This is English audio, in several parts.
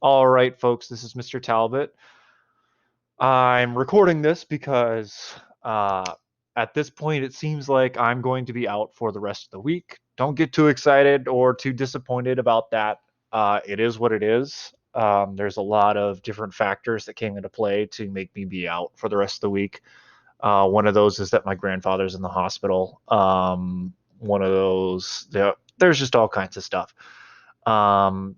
All right, folks, this is Mr. Talbot. I'm recording this because uh, at this point it seems like I'm going to be out for the rest of the week. Don't get too excited or too disappointed about that. It is what it is. There's a lot of different factors that came into play to make me be out for the rest of the week. One of those is that my grandfather's in the hospital. One of those, there's just all kinds of stuff. Um,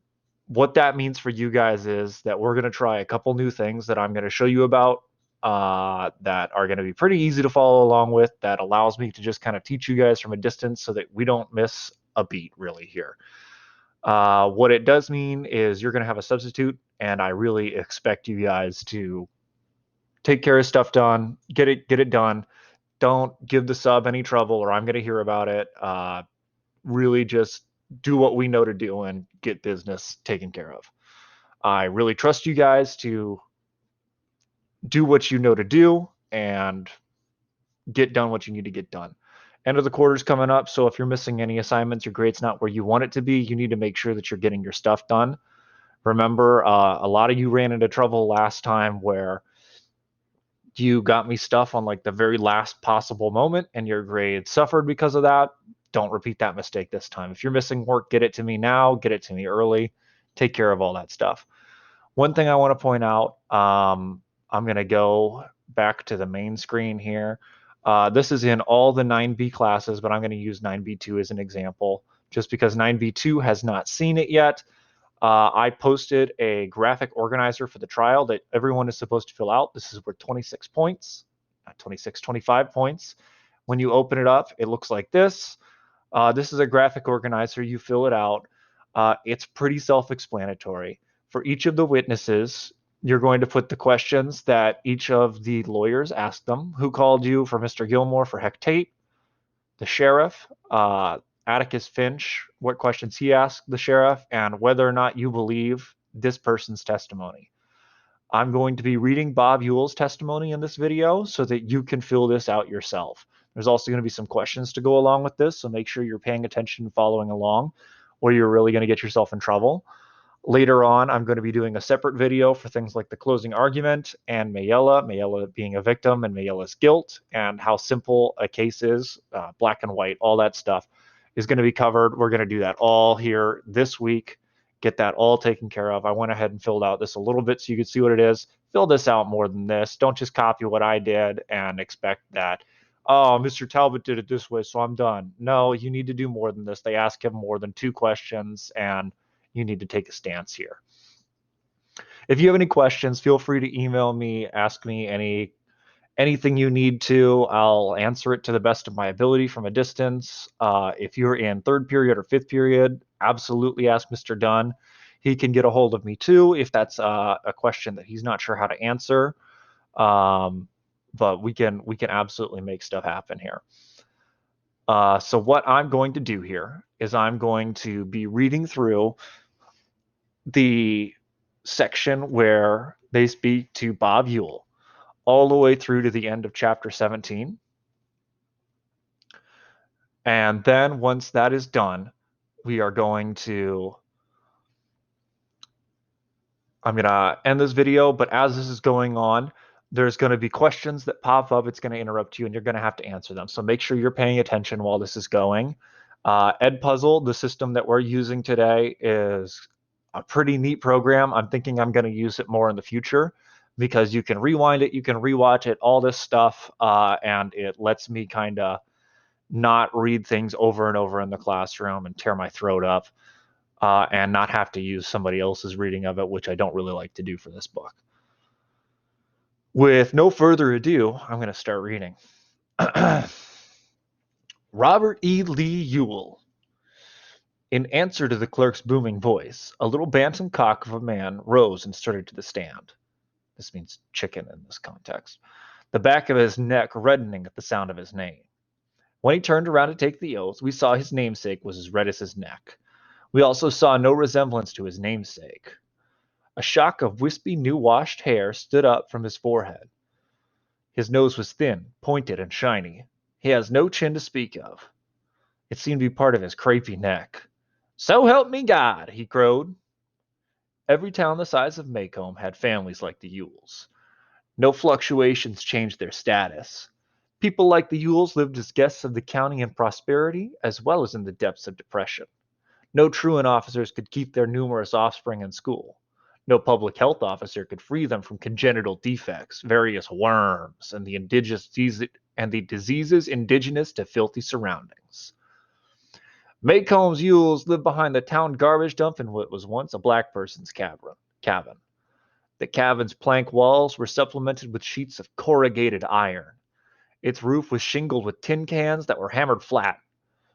what that means for you guys is that we're going to try a couple new things that I'm going to show you about that are going to be pretty easy to follow along with, that allows me to just kind of teach you guys from a distance so that we don't miss a beat really here. What it does mean is you're going to have a substitute, and I really expect you guys to take care of stuff done, get it done. Don't give the sub any trouble, or I'm going to hear about it. Really just do what we know to do and get business taken care of. I really trust you guys to do what you know to do and get done what you need to get done. End of the quarter's coming up, so if you're missing any assignments, your grade's not where you want it to be, you need to make sure that you're getting your stuff done. Remember, a lot of you ran into trouble last time where you got me stuff on like the very last possible moment and your grade suffered because of that. Don't repeat that mistake this time. If you're missing work, get it to me now, get it to me early, take care of all that stuff. One thing I want to point out, I'm going to go back to the main screen here. This is in all the 9B classes, but I'm going to use 9B2 as an example just because 9B2 has not seen it yet. I posted a graphic organizer for the trial that everyone is supposed to fill out. This is worth 26 points, not 26, 25 points. When you open it up, it looks like this. This is a graphic organizer. You fill it out. It's pretty self-explanatory. For each of the witnesses, you're going to put the questions that each of the lawyers asked them. Who called you for Mr. Gilmore for Hectate? The sheriff, Atticus Finch, what questions he asked the sheriff, and whether or not you believe this person's testimony. I'm going to be reading Bob Ewell's testimony in this video so that you can fill this out yourself. There's also going to be some questions to go along with this, so make sure you're paying attention and following along, or you're really going to get yourself in trouble. Later on, I'm going to be doing a separate video for things like the closing argument and Mayella being a victim and Mayella's guilt, and how simple a case is, black and white, all that stuff is going to be covered. We're going to do that all here this week, get that all taken care of. I went ahead and filled out this a little bit so you can see what it is. Fill this out more than this. Don't just copy what I did and expect that, oh, Mr. Talbot did it this way, so I'm done. No, you need to do more than this. They ask him more than 2 questions, and you need to take a stance here. If you have any questions, feel free to email me, ask me anything you need to. I'll answer it to the best of my ability from a distance. If you're in 3rd period or 5th period, absolutely ask Mr. Dunn. He can get a hold of me too if that's a question that he's not sure how to answer. But we can absolutely make stuff happen here. So what I'm going to do here is I'm going to be reading through the section where they speak to Bob Ewell all the way through to the end of chapter 17. And then once that is done, we are going to, I'm going to end this video, but as this is going on, there's going to be questions that pop up. It's going to interrupt you and you're going to have to answer them. So make sure you're paying attention while this is going. Edpuzzle, the system that we're using today, is a pretty neat program. I'm thinking I'm going to use it more in the future because you can rewind it, you can rewatch it, all this stuff, and it lets me kind of not read things over and over in the classroom and tear my throat up, and not have to use somebody else's reading of it, which I don't really like to do for this book. With no further ado, I'm going to start reading. Robert E. Lee Ewell. In answer to the clerk's booming voice, a little bantam cock of a man rose and started to the stand. This means chicken in this context. The back of his neck reddening at the sound of his name. When he turned around to take the oath, we saw his namesake was as red as his neck. We also saw no resemblance to his namesake. A shock of wispy, new-washed hair stood up from his forehead. His nose was thin, pointed, and shiny. He has no chin to speak of. It seemed to be part of his crepey neck. So help me God, he crowed. Every town the size of Macomb had families like the Ewells. No fluctuations changed their status. People like the Ewells lived as guests of the county in prosperity as well as in the depths of depression. No truant officers could keep their numerous offspring in school. No public health officer could free them from congenital defects, various worms, and the diseases indigenous to filthy surroundings. Maycomb's Ewells lived behind the town garbage dump in what was once a black person's cabin. The cabin's plank walls were supplemented with sheets of corrugated iron. Its roof was shingled with tin cans that were hammered flat,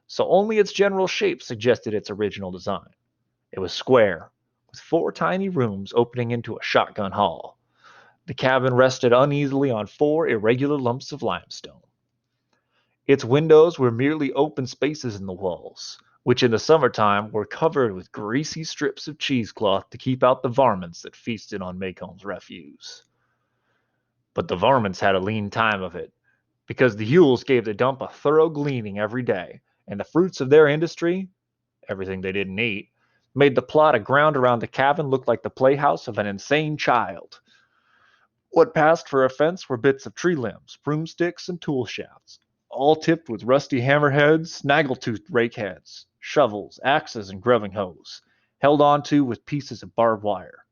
so only its general shape suggested its original design. It was square, with four tiny rooms opening into a shotgun hall. The cabin rested uneasily on four irregular lumps of limestone. Its windows were merely open spaces in the walls, which in the summertime were covered with greasy strips of cheesecloth to keep out the varmints that feasted on Macomb's refuse. But the varmints had a lean time of it, because the Ewells gave the dump a thorough gleaning every day, and the fruits of their industry, everything they didn't eat, made the plot of ground around the cabin look like the playhouse of an insane child. What passed for a fence were bits of tree limbs, broomsticks, and tool shafts, all tipped with rusty hammerheads, snaggle-toothed rakeheads, shovels, axes, and grubbing hoes, held onto with pieces of barbed wire.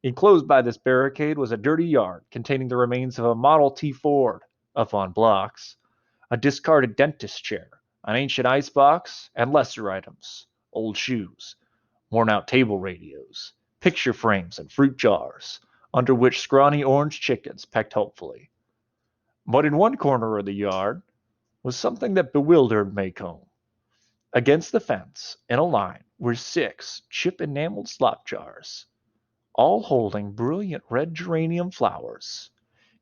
Enclosed by this barricade was a dirty yard containing the remains of a Model T Ford, up on blocks, a discarded dentist chair, an ancient icebox, and lesser items, old shoes, worn-out table radios, picture frames, and fruit jars, under which scrawny orange chickens pecked hopefully. But in one corner of the yard was something that bewildered Macomb. Against the fence, in a line, were six chip-enameled slop jars, all holding brilliant red geranium flowers,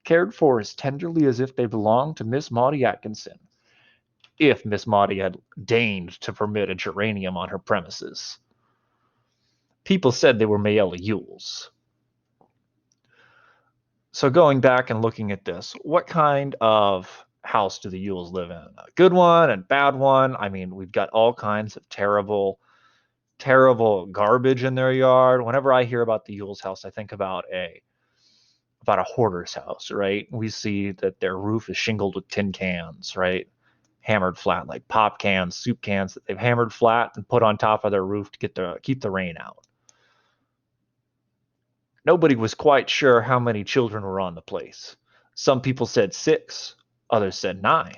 cared for as tenderly as if they belonged to Miss Maudie Atkinson, if Miss Maudie had deigned to permit a geranium on her premises. People said they were Mayella Ewells. So going back and looking at this, what kind of house do the Ewells live in? A good one and bad one. I mean, we've got all kinds of terrible garbage in their yard. Whenever I hear about the Ewells house, I think about a hoarder's house, right? We see that their roof is shingled with tin cans, right? Hammered flat, like pop cans, soup cans that they've hammered flat and put on top of their roof to keep the rain out. Nobody was quite sure how many children were on the place. Some people said 6, others said 9,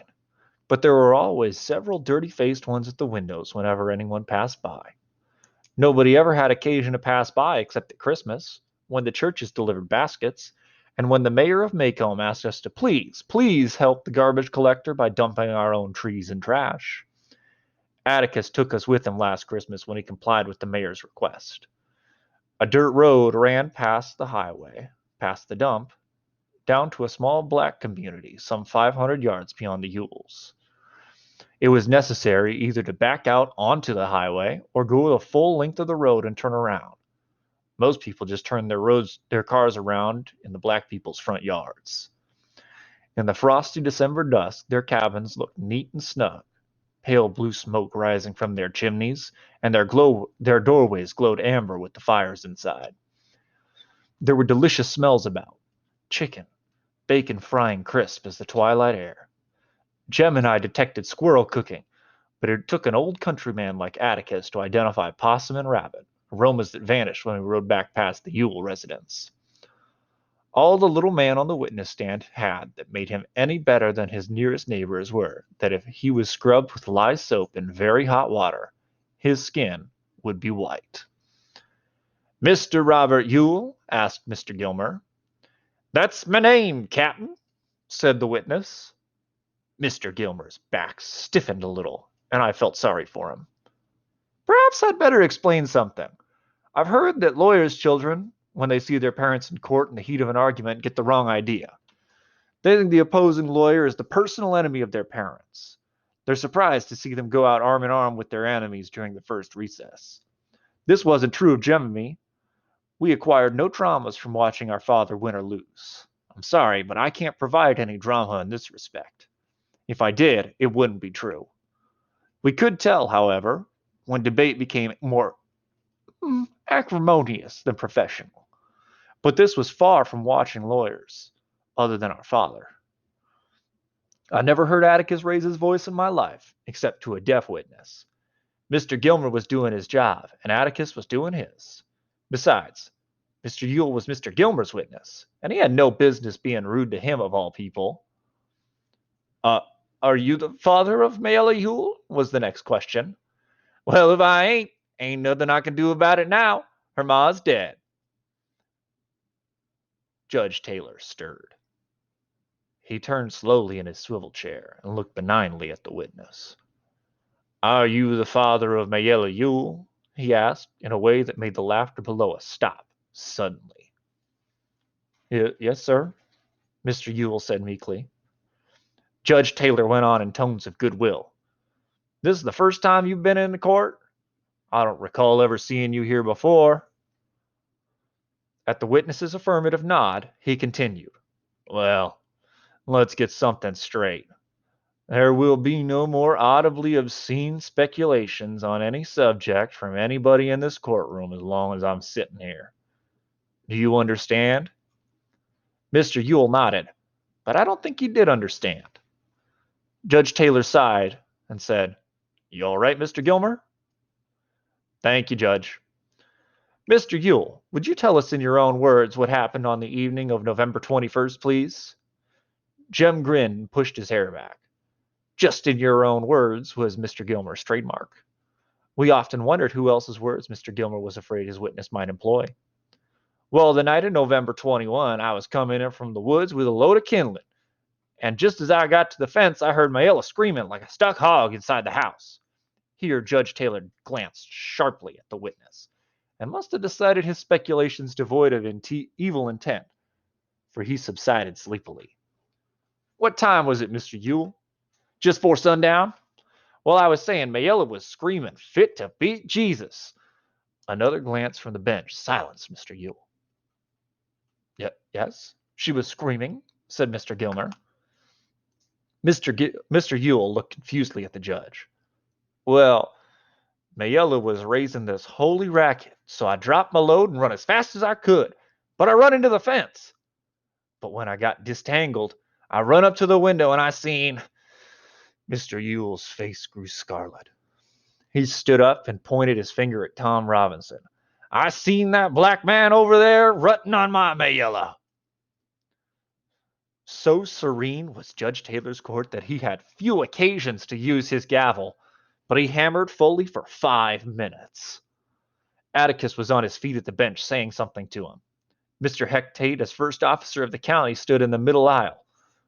but there were always several dirty-faced ones at the windows whenever anyone passed by. Nobody ever had occasion to pass by except at Christmas, when the churches delivered baskets, and when the mayor of Macomb asked us to please help the garbage collector by dumping our own trees and trash. Atticus took us with him last Christmas when he complied with the mayor's request. A dirt road ran past the highway, past the dump, down to a small black community some 500 yards beyond the Ewells. It was necessary either to back out onto the highway or go the full length of the road and turn around. Most people just turned their cars around in the black people's front yards. In the frosty December dusk, their cabins looked neat and snug, pale blue smoke rising from their chimneys, and their doorways glowed amber with the fires inside. There were delicious smells about: chicken, bacon frying crisp as the twilight air. Jem and I detected squirrel cooking, but it took an old countryman like Atticus to identify possum and rabbit, aromas that vanished when we rode back past the Ewell residence. All the little man on the witness stand had that made him any better than his nearest neighbors were that if he was scrubbed with lye soap in very hot water, his skin would be white. "Mr. Robert Ewell?" asked Mr. Gilmer. "That's my name, Captain," said the witness. Mr. Gilmer's back stiffened a little, and I felt sorry for him. "Perhaps I'd better explain something. I've heard that lawyers' children, when they see their parents in court in the heat of an argument, get the wrong idea. They think the opposing lawyer is the personal enemy of their parents. They're surprised to see them go out arm in arm with their enemies during the first recess. This wasn't true of Jem and me. We acquired no traumas from watching our father win or lose. I'm sorry, but I can't provide any drama in this respect. If I did, it wouldn't be true. We could tell, however, when debate became more acrimonious than professional. But this was far from watching lawyers, other than our father. I never heard Atticus raise his voice in my life, except to a deaf witness. Mr. Gilmer was doing his job, and Atticus was doing his. Besides, Mr. Ewell was Mr. Gilmer's witness, and he had no business being rude to him of all people. Uh, are you the father of Mayella Ewell? Was the next question. Well, if I ain't nothing I can do about it now. Her ma's dead. Judge Taylor stirred. He turned slowly in his swivel chair and looked benignly at the witness. Are you the father of Mayella Ewell? He asked, in a way that made the laughter below us stop suddenly. Yes, sir, Mr. Ewell said meekly. Judge Taylor went on in tones of goodwill. This is the first time you've been in the court? I don't recall ever seeing you here before. At the witness's affirmative nod, he continued. Well, let's get something straight. There will be no more audibly obscene speculations on any subject from anybody in this courtroom as long as I'm sitting here. Do you understand? Mr. Ewell nodded, but I don't think he did understand. Judge Taylor sighed and said, You all right, Mr. Gilmer? Thank you, Judge. Mr. Ewell, would you tell us in your own words what happened on the evening of November 21st, please? Jem grinned and pushed his hair back. Just in your own words was Mr. Gilmer's trademark. We often wondered who else's words Mr. Gilmer was afraid his witness might employ. Well, the night of November 21, I was coming in from the woods with a load of kindling, and just as I got to the fence, I heard Mayella screaming like a stuck hog inside the house. Here, Judge Taylor glanced sharply at the witness, and must have decided his speculations devoid of evil intent, for he subsided sleepily. What time was it, Mr. Ewell? Just 'fore sundown? Well, I was saying Mayella was screaming fit to beat Jesus. Another glance from the bench silenced Mr. Ewell. Yes, she was screaming, said Mr. Gilmer. Mr. Ewell looked confusedly at the judge. Well, Mayella was raising this holy racket, so I dropped my load and run as fast as I could, but I run into the fence. But when I got distangled, I run up to the window and I seen... Mr. Ewell's face grew scarlet. He stood up and pointed his finger at Tom Robinson. I seen that black man over there rutting on my Mayella. So serene was Judge Taylor's court that he had few occasions to use his gavel, but he hammered fully for 5 minutes. Atticus was on his feet at the bench saying something to him. Mr. Hectate, as first officer of the county, stood in the middle aisle,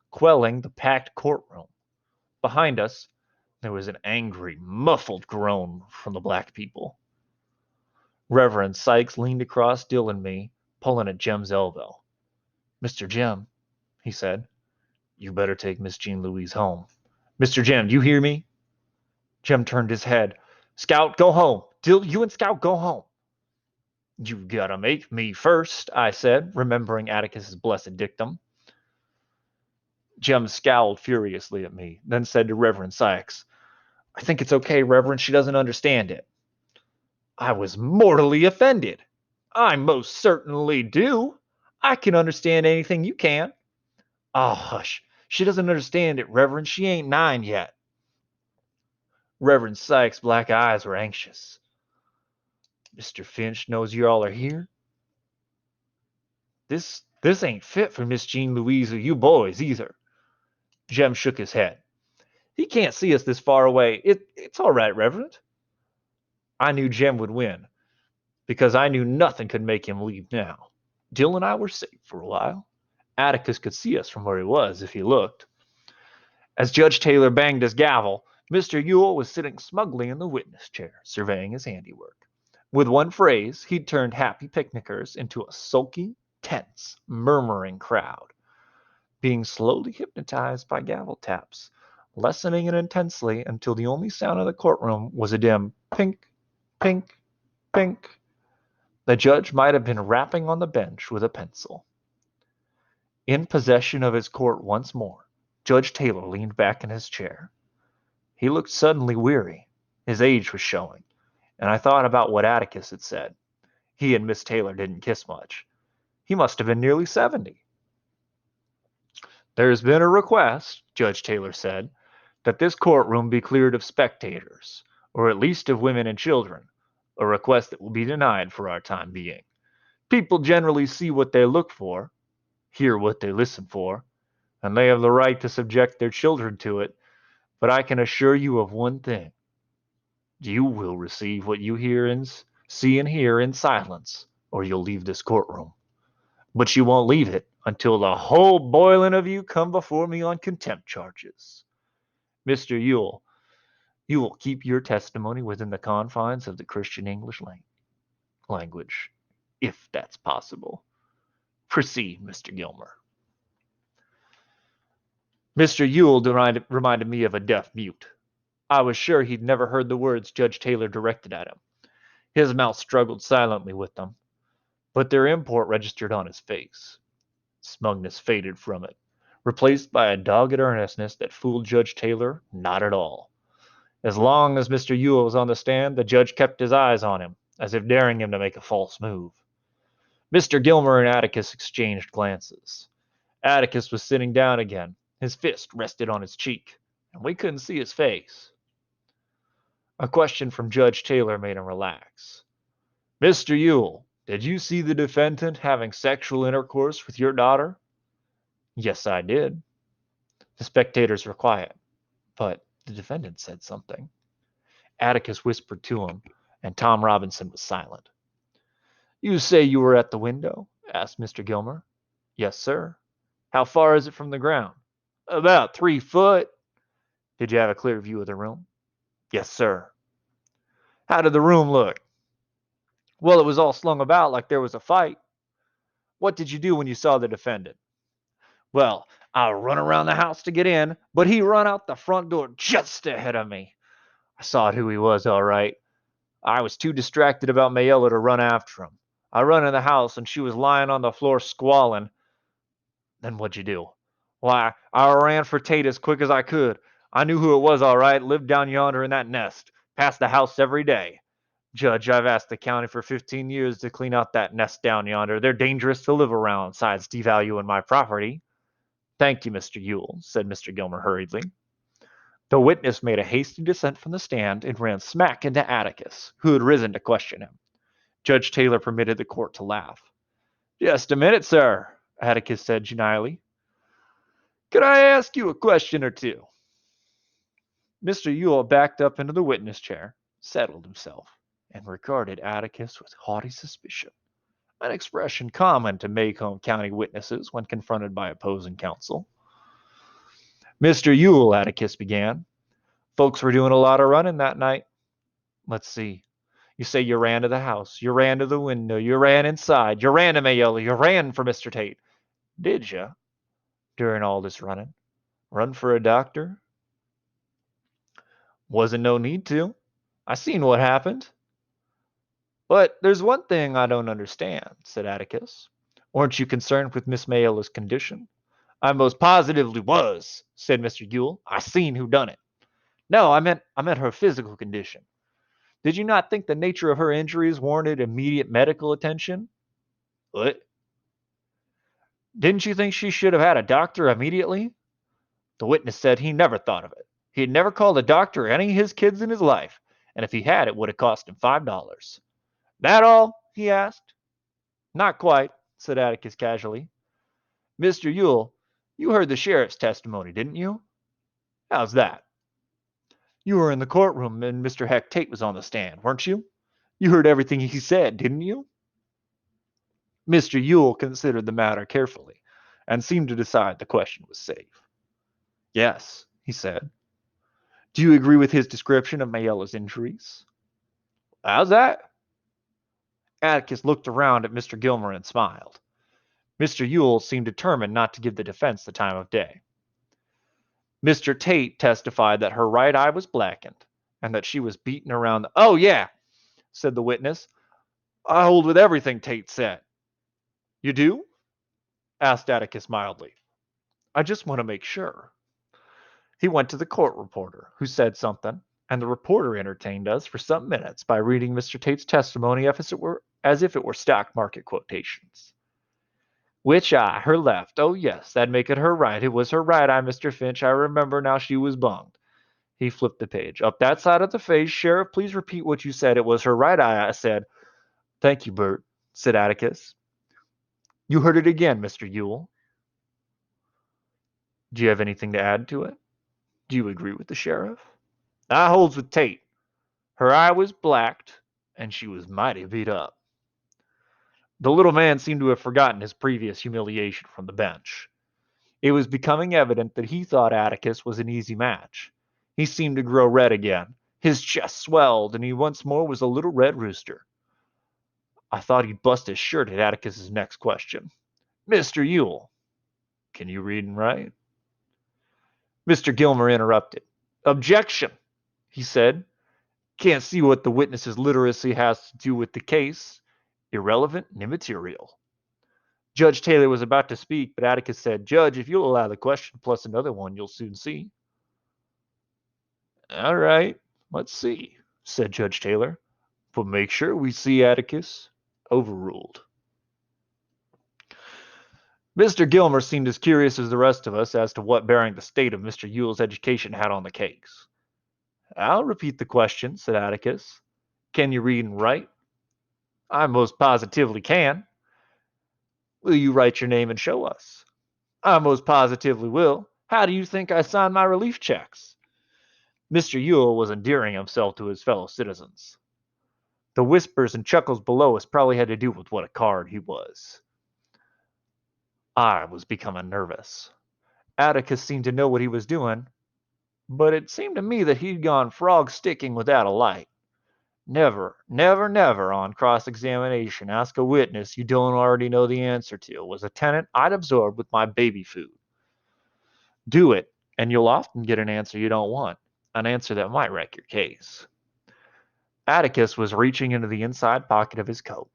quelling the packed courtroom. Behind us, there was an angry, muffled groan from the black people. Reverend Sykes leaned across Dill and me, pulling at Jem's elbow. Mr. Jem, he said, you better take Miss Jean Louise home. Mr. Jem, do you hear me? Jem turned his head. Scout, go home. Dill, you and Scout, go home. You gotta make me first, I said, remembering Atticus's blessed dictum. Jem scowled furiously at me, then said to Reverend Sykes, I think it's okay, Reverend, she doesn't understand it. I was mortally offended. I most certainly do. I can understand anything you can. Oh, hush. She doesn't understand it, Reverend. She ain't 9 yet. Reverend Sykes' black eyes were anxious. Mr. Finch knows you all are here? This ain't fit for Miss Jean Louise or you boys either. Jem shook his head. He can't see us this far away. It's all right, Reverend. I knew Jem would win, because I knew nothing could make him leave now. Dill and I were safe for a while. Atticus could see us from where he was if he looked. As Judge Taylor banged his gavel, Mr. Ewell was sitting smugly in the witness chair, surveying his handiwork. With one phrase, he'd turned happy picnickers into a sulky, tense, murmuring crowd, being slowly hypnotized by gavel taps, lessening it intensely until the only sound in the courtroom was a dim pink, pink, pink. The judge might have been rapping on the bench with a pencil. In possession of his court once more, Judge Taylor leaned back in his chair. He looked suddenly weary. His age was showing, and I thought about what Atticus had said. He and Miss Taylor didn't kiss much. He must have been nearly 70. There's been a request, Judge Taylor said, that this courtroom be cleared of spectators, or at least of women and children, a request that will be denied for our time being. People generally see what they look for, hear what they listen for, and they have the right to subject their children to it, but I can assure you of one thing. You will receive what you hear and see and hear in silence, or you'll leave this courtroom. But you won't leave it until the whole boiling of you come before me on contempt charges. Mr. Ewell, you will keep your testimony within the confines of the Christian English language, if that's possible. Proceed, Mr. Gilmer. Mr. Ewell reminded me of a deaf mute. I was sure he'd never heard the words Judge Taylor directed at him. His mouth struggled silently with them, but their import registered on his face. Smugness faded from it, replaced by a dogged earnestness that fooled Judge Taylor not at all. As long as Mr. Ewell was on the stand, the judge kept his eyes on him, as if daring him to make a false move. Mr. Gilmer and Atticus exchanged glances. Atticus was sitting down again. His fist rested on his cheek, and we couldn't see his face. A question from Judge Taylor made him relax. Mr. Ewell, did you see the defendant having sexual intercourse with your daughter? Yes, I did. The spectators were quiet, but the defendant said something. Atticus whispered to him, and Tom Robinson was silent. You say you were at the window? Asked Mr. Gilmer. Yes, sir. How far is it from the ground? About 3 foot. Did you have a clear view of the room? Yes, sir. How did the room look? Well, it was all slung about like there was a fight. What did you do when you saw the defendant? Well, I run around the house to get in, but he run out the front door just ahead of me. I saw who he was, all right. I was too distracted about Mayella to run after him. I run in the house, and she was lying on the floor squalling. Then what'd you do? Why, I ran for Tate as quick as I could. I knew who it was, all right. Lived down yonder in that nest. Passed the house every day. Judge, I've asked the county for 15 years to clean out that nest down yonder. They're dangerous to live around, besides devaluing my property. Thank you, Mr. Ewell, said Mr. Gilmer hurriedly. The witness made a hasty descent from the stand and ran smack into Atticus, who had risen to question him. Judge Taylor permitted the court to laugh. Just a minute, sir, Atticus said genially. Could I ask you a question or two? Mr. Ewell backed up into the witness chair, settled himself, and regarded Atticus with haughty suspicion, an expression common to Macomb County witnesses when confronted by opposing counsel. Mr. Ewell, Atticus began, folks were doing a lot of running that night. Let's see. You say you ran to the house, you ran to the window, you ran inside, you ran to Mayella, you ran for Mr. Tate. Did you? During all this running? Run for a doctor? Wasn't no need to. I seen what happened. But there's one thing I don't understand, said Atticus. Weren't you concerned with Miss Mayella's condition? I most positively was, said Mr. Ewell. I seen who done it. No, I meant her physical condition. Did you not think the nature of her injuries warranted immediate medical attention? What? Didn't you think she should have had a doctor immediately? The witness said he never thought of it. He had never called a doctor any of his kids in his life, and if he had, it would have cost him $5. That all? He asked. Not quite, said Atticus casually. Mr. Ewell, you heard the sheriff's testimony, didn't you? How's that? You were in the courtroom and Mr. Heck Tate was on the stand, weren't you? You heard everything he said, didn't you? Mr. Ewell considered the matter carefully and seemed to decide the question was safe. Yes, he said. Do you agree with his description of Mayella's injuries? How's that? Atticus looked around at Mr. Gilmer and smiled. Mr. Ewell seemed determined not to give the defense the time of day. Mr. Tate testified that her right eye was blackened and that she was beaten around the... Oh, yeah, said the witness. I hold with everything Tate said. You do? Asked Atticus mildly. I just want to make sure. He went to the court reporter, who said something, and the reporter entertained us for some minutes by reading Mr. Tate's testimony as if it were stock market quotations. Which eye? Her left. Oh, yes, that'd make it her right. It was her right eye, Mr. Finch. I remember now she was bunged. He flipped the page. Up that side of the face. Sheriff, please repeat what you said. It was her right eye, I said. Thank you, Bert, said Atticus. You heard it again, Mr. Ewell. Do you have anything to add to it? Do you agree with the sheriff? I holds with Tate. Her eye was blacked, and she was mighty beat up. The little man seemed to have forgotten his previous humiliation from the bench. It was becoming evident that he thought Atticus was an easy match. He seemed to grow red again. His chest swelled, and he once more was a little red rooster. I thought he'd bust his shirt at Atticus's next question. Mr. Ewell, can you read and write? Mr. Gilmer interrupted. Objection, he said. Can't see what the witness's literacy has to do with the case. Irrelevant and immaterial. Judge Taylor was about to speak, but Atticus said, Judge, if you'll allow the question plus another one, you'll soon see. All right, let's see, said Judge Taylor. But make sure we see Atticus. Overruled. Mr. Gilmer seemed as curious as the rest of us as to what bearing the state of Mr. Ewell's education had on the case. I'll repeat the question, said Atticus. Can you read and write? I most positively can. Will you write your name and show us? I most positively will. How do you think I sign my relief checks? Mr. Ewell was endearing himself to his fellow citizens. The whispers and chuckles below us probably had to do with what a card he was. I was becoming nervous. Atticus seemed to know what he was doing, but it seemed to me that he'd gone frog-sticking without a light. Never, never, never on cross-examination ask a witness you don't already know the answer to, was a tenet I'd absorbed with my baby food. Do it, and you'll often get an answer you don't want, an answer that might wreck your case. Atticus was reaching into the inside pocket of his coat.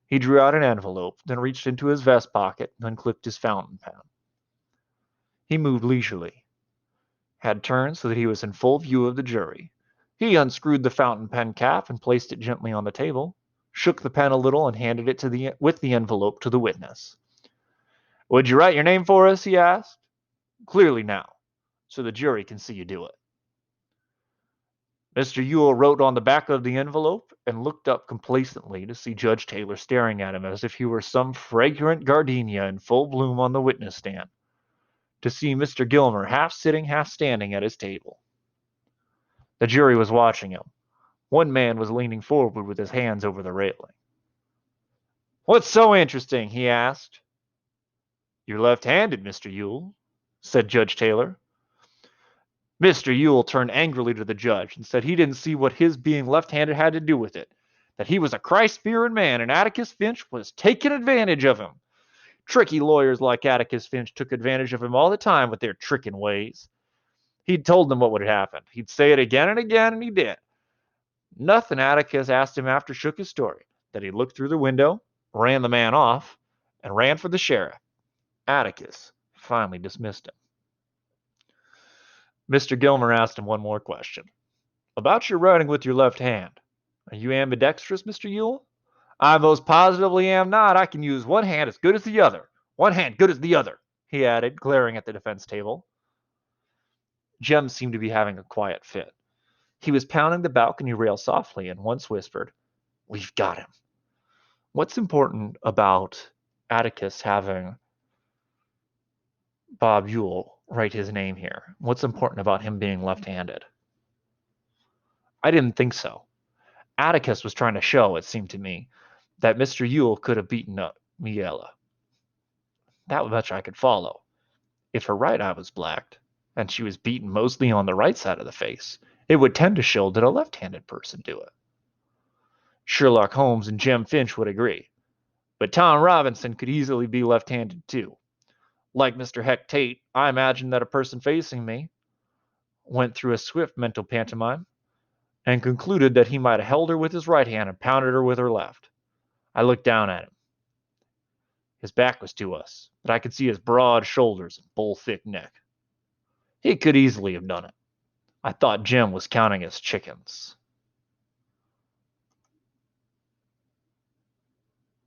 He drew out an envelope, then reached into his vest pocket, and unclipped his fountain pen. He moved leisurely, had turned so that he was in full view of the jury. He unscrewed the fountain pen cap and placed it gently on the table, shook the pen a little, and handed it with the envelope to the witness. Would you write your name for us? He asked. Clearly now, so the jury can see you do it. Mr. Ewell wrote on the back of the envelope and looked up complacently to see Judge Taylor staring at him as if he were some fragrant gardenia in full bloom on the witness stand, to see Mr. Gilmer half sitting, half standing at his table. The jury was watching him. One man was leaning forward with his hands over the railing. What's so interesting? He asked. You're left-handed, Mr. Ewell, said Judge Taylor. Mr. Ewell turned angrily to the judge and said he didn't see what his being left-handed had to do with it, that he was a Christ-fearing man and Atticus Finch was taking advantage of him. Tricky lawyers like Atticus Finch took advantage of him all the time with their tricking ways. He'd told them what would happen. He'd say it again and again, and he did. Nothing Atticus asked him after shook his story, that he looked through the window, ran the man off, and ran for the sheriff. Atticus finally dismissed him. Mr. Gilmer asked him one more question. About your writing with your left hand. Are you ambidextrous, Mr. Ewell? I most positively am not. I can use one hand as good as the other. One hand good as the other, he added, glaring at the defense table. Jem seemed to be having a quiet fit. He was pounding the balcony rail softly and once whispered, We've got him. What's important about Atticus having Bob Ewell write his name here? What's important about him being left-handed? I didn't think so. Atticus was trying to show, it seemed to me, that Mr. Ewell could have beaten up Miela. That much I could follow. If her right eye was blacked, and she was beaten mostly on the right side of the face, it would tend to show that a left-handed person do it. Sherlock Holmes and Jem Finch would agree. But Tom Robinson could easily be left-handed too. Like Mr. Heck Tate, I imagined that a person facing me went through a swift mental pantomime and concluded that he might have held her with his right hand and pounded her with her left. I looked down at him. His back was to us, but I could see his broad shoulders and bull-thick neck. He could easily have done it. I thought Jim was counting his chickens.